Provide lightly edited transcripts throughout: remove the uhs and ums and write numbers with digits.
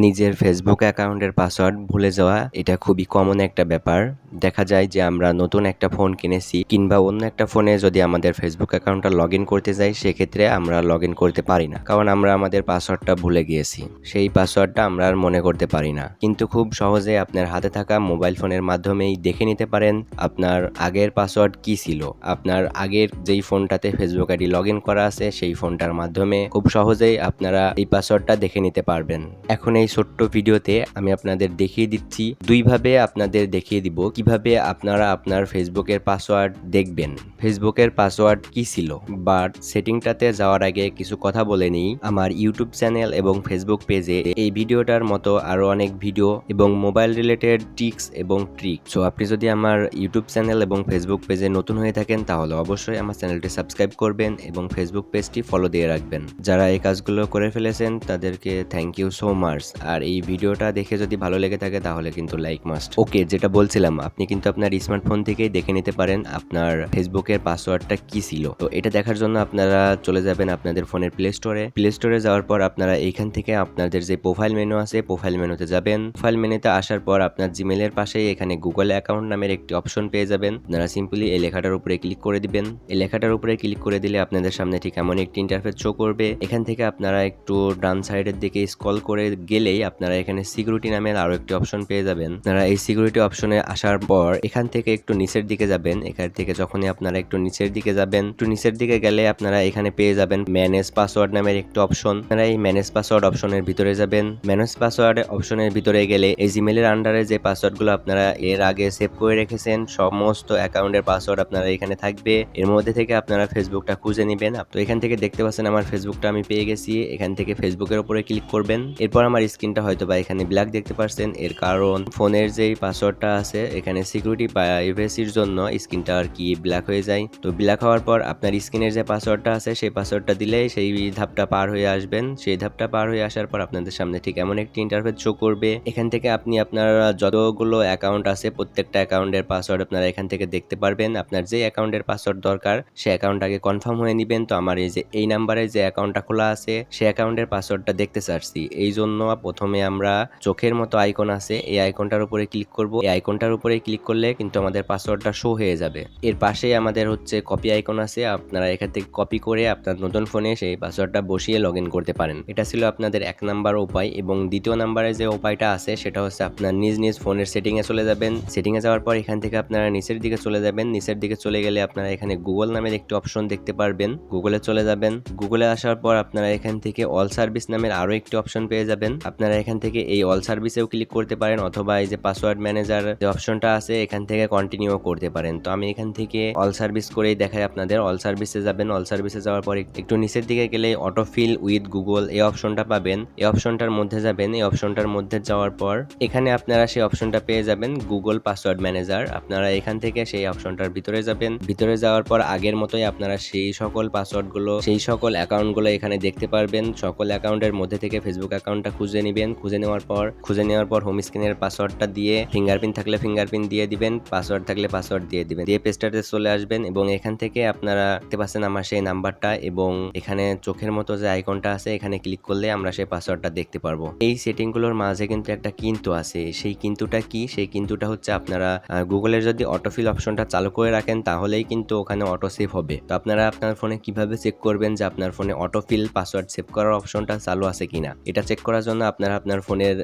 নিজের ফেসবুক অ্যাকাউন্টের পাসওয়ার্ড ভুলে যাওয়া এটা খুবই কমন একটা ব্যাপার। দেখা যায় যে আমরা নতুন একটা ফোন কিনেছি কিংবা অন্য একটা ফোনে যদি আমাদের ফেসবুক অ্যাকাউন্টটা লগ ইন করতে যাই সেক্ষেত্রে আমরা লগ ইন করতে পারি না, কারণ আমরা আমাদের পাসওয়ার্ডটা ভুলে গিয়েছি। সেই পাসওয়ার্ডটা আমরা আর মনে করতে পারি না, কিন্তু খুব সহজে আপনার হাতে থাকা মোবাইল ফোনের মাধ্যমেই দেখে নিতে পারেন আপনার আগের পাসওয়ার্ড কি ছিল। আপনার আগের যেই ফোনটাতে ফেসবুক আইডি লগ ইন করা আছে সেই ফোনটার মাধ্যমে খুব সহজেই আপনারা এই পাসওয়ার্ডটা দেখে নিতে পারবেন। এখন এই ছোট্ট ভিডিওতে আমি আপনাদের দেখিয়ে দিচ্ছি, দুইভাবে আপনাদের দেখিয়ে দিব কিভাবে আপনারা আপনার ফেসবুকের পাসওয়ার্ড দেখবেন। ফেসবুকের পাসওয়ার্ড কি ছিল, বাট সেটিংটাতে যাওয়ার আগে কিছু কথা বলে নিই। আমার ইউটিউব চ্যানেল এবং ফেসবুক পেজে এই ভিডিওটার মতো আরো অনেক ভিডিও এবং মোবাইল রিলেটেড টিপস এবং ট্রিক। সো আপনি যদি আমার ইউটিউব চ্যানেল এবং ফেসবুক পেজে নতুন হয়ে থাকেন তাহলে অবশ্যই আমার চ্যানেলটি সাবস্ক্রাইব করবেন এবং ফেসবুক পেজটি ফলো দিয়ে রাখবেন। যারা এই কাজগুলো করে ফেলেছেন তাদেরকে থ্যাংক ইউ সো মাচ। আর এই ভিডিওটা দেখে যদি ভালো লেগে থাকে তাহলে কিন্তু লাইক মাস্ট। ওকে, যেটা বলছিলাম, আপনি কিন্তু আপনার স্মার্টফোন থেকেই দেখে নিতে পারেন আপনার ফেসবুকের পাসওয়ার্ডটা কি ছিল। তো এটা দেখার জন্য আপনারা চলে যাবেন আপনাদের ফোনের প্লে স্টোরে যাওয়ার পর আপনারা এইখান থেকে আপনাদের যে প্রোফাইল মেনু আছে প্রোফাইল মেনুতে যাবেন। প্রোফাইল মেনুতে আসার পর আপনার জিমেলের পাশেই এখানে গুগল অ্যাকাউন্ট নামের একটি অপশন পেয়ে যাবেন। আপনারা সিম্পলি এই লেখাটার উপরে ক্লিক করে দিবেন। এই লেখাটার উপরে ক্লিক করে দিলে আপনাদের সামনে ঠিক এমন একটি ইন্টারফেস শো করবে। এখান থেকে আপনারা একটু ডান সাইডের দিকে স্ক্রল করে গেলেই আপনারা এখানে সিকিউরিটি নামের আরো একটি অপশন পেয়ে যাবেন। আপনারা এই সিকিউরিটি অপশনে আসার পর এখান থেকে একটু নিচের দিকে যাবেন। এখান থেকে যখনই আপনারা একটু নিচের দিকে যাবেন, একটু নিচের দিকে গেলে আপনারা এখানে পেয়ে যাবেন ম্যানেজ পাসওয়ার্ড নামের একটি অপশন। আপনারা এই ম্যানেজ পাসওয়ার্ড অপশনের ভিতরে যাবেন। ম্যানেজ পাসওয়ার্ড অপশনের ভিতরে গেলে এই জিমেলের আন্ডারে যে পাসওয়ার্ডগুলো আপনারা এর আগে সেভ করে রেখেছেন সমস্ত অ্যাকাউন্টের পাসওয়ার্ড আপনারা এখানে থাকবে। এর মধ্যে থেকে আপনারা ফেসবুকটা খুঁজে নেবেন। তো এখান থেকে দেখতে পাচ্ছেন আমার ফেসবুকটা আমি পেয়ে গেছি। এখান থেকে ফেসবুকের উপরে ক্লিক করবেন। এরপর আমার স্ক্রিনটা হয়তো বা এখানে ব্ল্যাক দেখতে পাচ্ছেন, এর কারণ ফোনের যেই পাসওয়ার্ডটা আছে এখানে সিকিউরিটি প্রাইভেসির জন্য স্ক্রিনটা আর কি ব্ল্যাক হয়ে যায়। তো ব্ল্যাক হওয়ার পর আপনার স্ক্রিনের যে পাসওয়ার্ডটা আছে সেই পাসওয়ার্ডটা দিলেই সেই ধাপটা পার হয়ে আসবেন। সেই ধাপটা পার হয়ে আসার পর আপনাদের সামনে ঠিক এমন একটি ইন্টারফেস শো করবে। এখান থেকে আপনি আপনার যতগুলো অ্যাকাউন্ট আছে প্রত্যেকটা অ্যাকাউন্টের পাসওয়ার্ড আপনারা এখান থেকে দেখতে পারবেন। আপনার যে অ্যাকাউন্টের পাসওয়ার্ড দরকার সেই অ্যাকাউন্টটাকে কনফার্ম হয়ে নেবেন। তো আমার এই যে এই নাম্বারে যে অ্যাকাউন্টটা খোলা আছে সেই অ্যাকাউন্টের পাসওয়ার্ডটা দেখতে চাচ্ছি, এই জন্য প্রথমে আমরা চোখের মতো আইকন আছে এই আইকনটার উপরে ক্লিক করব। এই আইকনটার উপরে ক্লিক করলে কিন্তু আমাদের পাসওয়ার্ডটা শো হয়ে যাবে। এর পাশেই আমাদের হচ্ছে কপি আইকন আছে, আপনারা এখান থেকে কপি করে আপনার নতুন ফোনে সেই পাসওয়ার্ডটা বসিয়ে লগ ইন করতে পারেন। এটা ছিল আপনাদের এক নাম্বার উপায়। এবং দ্বিতীয় নাম্বারে যে উপায়টা আছে সেটা হচ্ছে আপনার নিজ ফোনের সেটিংয়ে চলে যাবেন। সেটিংয়ে যাওয়ার পর এখান থেকে আপনারা নিচের দিকে চলে যাবেন। নিচের দিকে চলে গেলে আপনারা এখানে গুগল নামের একটি অপশন দেখতে পারবেন। গুগলে চলে যাবেন। গুগলে আসার পর আপনারা এখান থেকে অল সার্ভিস নামের আরো একটি অপশন পেয়ে যাবেন। আপনারা এখান থেকে এই অল সার্ভিসেও ক্লিক করতে পারেন অথবা এই যে পাসওয়ার্ড ম্যানেজার যে অপশনটা আছে এখান থেকে কন্টিনিউ করতে পারেন। তো আমি এখান থেকে অল সার্ভিস করেই দেখাই আপনাদের। অল সার্ভিসে যাবেন। অল সার্ভিসে যাওয়ার পর একটু নিচের দিকে গেলে অটোফিল উইথ গুগল এই অপশনটা পাবেন। এই অপশনটার মধ্যে যাবেন। এই অপশনটার মধ্যে যাওয়ার পর এখানে আপনারা সেই অপশনটা পেয়ে যাবেন গুগল পাসওয়ার্ড ম্যানেজার। আপনারা এখান থেকে সেই অপশনটার ভিতরে যাবেন। ভিতরে যাওয়ার পর আগের মতোই আপনারা সেই সকল পাসওয়ার্ডগুলো সেই সকল অ্যাকাউন্টগুলো এখানে দেখতে পারবেন। সকল অ্যাকাউন্টের মধ্যে থেকে ফেসবুক অ্যাকাউন্টটা খুঁজে নেবেন। খুঁজে নেওয়ার পর হোম স্ক্রিনের পাসওয়ার্ডটা দিয়ে ফিঙ্গারপ্রিন্ট থাকলে ফিঙ্গারপ্রিন্ট দিয়ে দিবেন, পাসওয়ার্ড থাকলে পাসওয়ার্ড দিয়ে দিবেন, দিয়ে পেজটাতে চলে আসবেন এবং এখান থেকে আপনারা দেখতে পাচ্ছেন আমার সেই নাম্বারটা এবং এখানে চোখের মতো যে আইকনটা আছে এখানে ক্লিক করলে আমরা সেই পাসওয়ার্ডটা দেখতে পারবো। এই সেটিংগুলোর মাঝে কিন্তু একটা কিন্তু আছে। সেই কিন্তুটা কি? সেই কিন্তুটা হচ্ছে আপনারা গুগলের যদি অটোফিল অপশনটা চালু করে রাখেন তাহলেই কিন্তু ওখানে অটো সেভ হবে। তো আপনারা আপনার ফোনে কিভাবে চেক করবেন যে আপনার ফোনে অটোফিল পাসওয়ার্ড সেভ করার অপশনটা চালু আছে কিনা? এটা চেক করার জন্য আপনারা আপনার ফোনের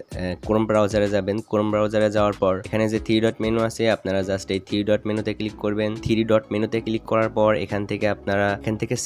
ক্রোম ব্রাউজারে যাবেন। ক্রোম ব্রাউজারে যাওয়ার পর এখানে যে 3 ডট মেনু আছে আপনারা জাস্ট এই 3 ডট মেনুতে ক্লিক করবেন। 3 ডট মেনুতে ক্লিক করার পর এখান থেকে আপনারা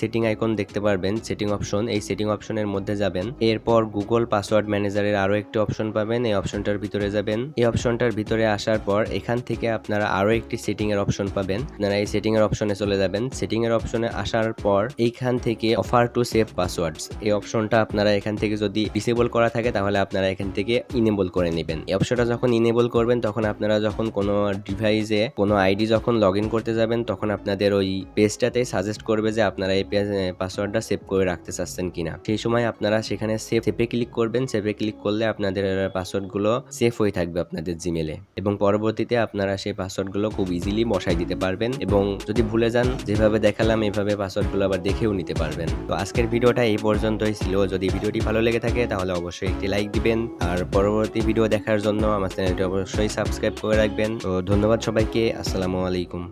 সেটিং আইকন দেখতে পারবেন, সেটিং অপশন। এই সেটিং অপশনের মধ্যে যাবেন। এরপর গুগল পাসওয়ার্ড ম্যানেজারের আরো একটি অপশন পাবেন। এই অপশনটার ভিতরে যাবেন। এই অপশনটার ভিতরে আসার পর এখান থেকে আপনারা আরো একটি সেটিং এর অপশন পাবেন। আপনারা এই সেটিং এর অপশনে চলে যাবেন। সেটিং এর অপশনে আসার পর এইখান থেকে অফার টু সেভ পাসওয়ার্ডস এই অপশনটা আপনারা এখান থেকে যদি ডিসেবল করা থাকে তাহলে আপনারা এখান থেকে ইনেবল করে নেবেন। এই অপশনটা যখন ইনেবল করবেন তখন আপনারা যখন কোনো ডিভাইসে কোনো আইডি যখন লগ ইন করতে যাবেন তখন আপনাদের ওই পেজটাতে সাজেস্ট করবে যে আপনারা এই পাসওয়ার্ডটা সেভ করে রাখতে চাচ্ছেন কিনা। সেই সময় আপনারা সেখানে সেভে ক্লিক করবেন। সেভে ক্লিক করলে আপনাদের পাসওয়ার্ডগুলো সেভ হয়ে থাকবে আপনাদের জিমেলে এবং পরবর্তীতে আপনারা সেই পাসওয়ার্ডগুলো খুব ইজিলি বসাই দিতে পারবেন এবং যদি ভুলে যান যেভাবে দেখালাম এইভাবে পাসওয়ার্ডগুলো আবার দেখেও নিতে পারবেন। তো আজকের ভিডিওটা এই পর্যন্তই ছিল। যদি ভিডিওটি ভালো লেগে থাকে তাহলে অবশ্যই একটি লাইক দিবেন, আর পরবর্তী ভিডিও দেখার জন্য আমার চ্যানেলটি অবশ্যই সাবস্ক্রাইব করে রাখবেন। তো ধন্যবাদ সবাইকে, আসসালামু আলাইকুম।